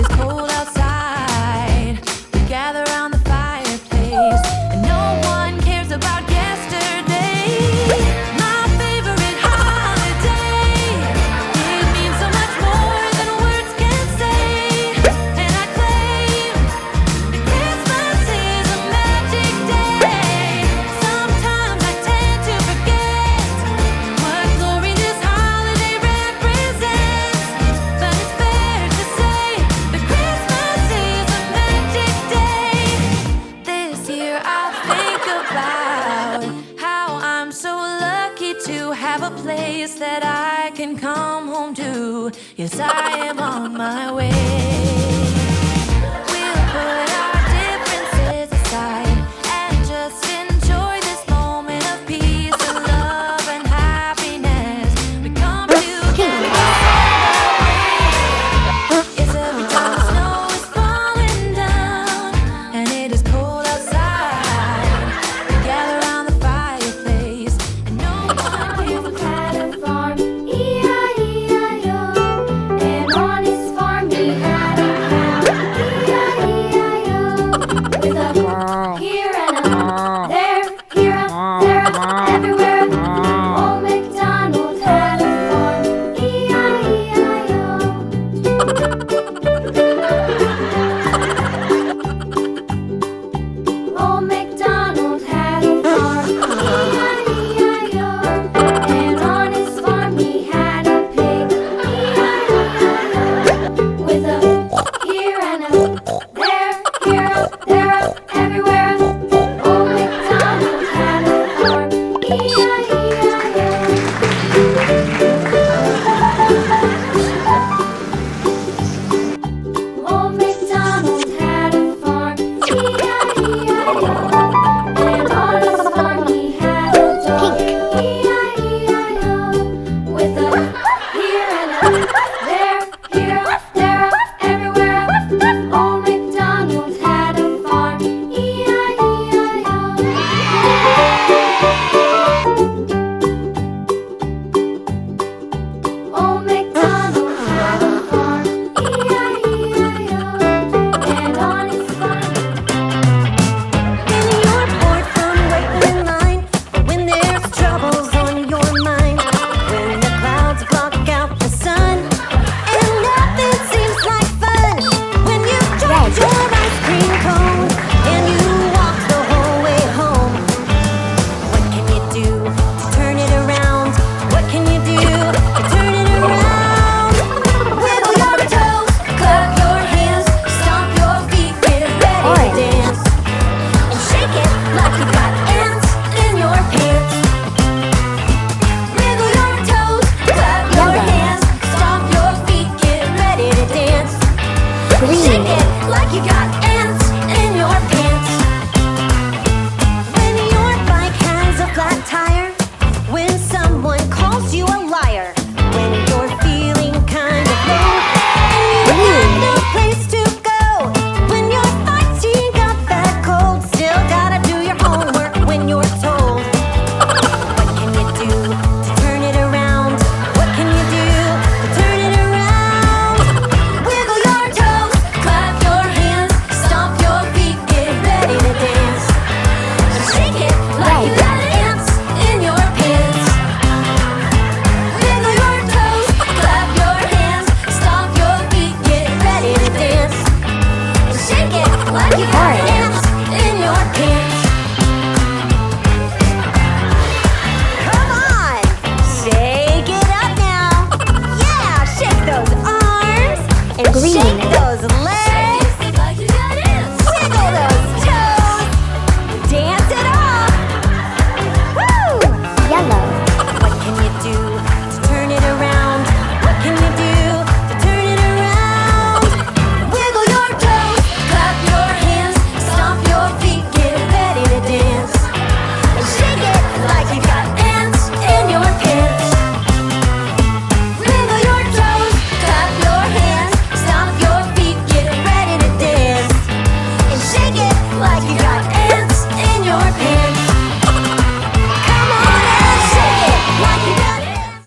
it's cold outside, we gather around the fireplace, and no one cares about yesterday. My favorite holiday, it means so much more than words can say. And I claim that Christmas is a magic day. Sometimes I tend to forget what glory this holiday represents, but it's fair to say that Christmas is a magic day. This year I'll think about how I'm so lucky to have a place that I can come home to. Yes, I am on my way. We'll put our differences aside and just enjoy this moment of peace and love and happiness. We come together. Yes, every time the snow is falling down and it is cold outside, we gather around the fireplace and no one cares. Had a farm, E-I-E-I-O, and on his farm he had a cow, E-I-E-I-O, with a here and a there, here a there, a everywhere. Old MacDonald had a farm, E-I-E-I-O. Old MacDonald had a farm, E-I-E-I-O, and on his farm he had a pig, E-I-E-I-O, with a here and a there, here a there, a everywhere. Old MacDonald had a farm, E-I-E-I-O. Old MacDonald had a farm, E-I-E-I-O, and on his farm he had a dog, E-I-E-I-O, with a here and a there, here a there, a everywhere. Old MacDonald had a farm, E-I-E-I-O. Old MacDonald had a farm, E-I-E-I-O, and on his farm. When you're bored from waiting in line, or when there's troubles on your mind, when the clouds block out the sun, and nothing seems like fun, when you've dropped your ice cream cone, and you walk the whole way home, what can you do to turn it around? What can you do to turn it around? Wiggle your toes, clap your hands, stomp your feet, get ready to dance. And shake it like you got ants in your pants. Wiggle your toes, clap your hands, stomp your feet, get ready to dance. Shake it like you got ants in your pants.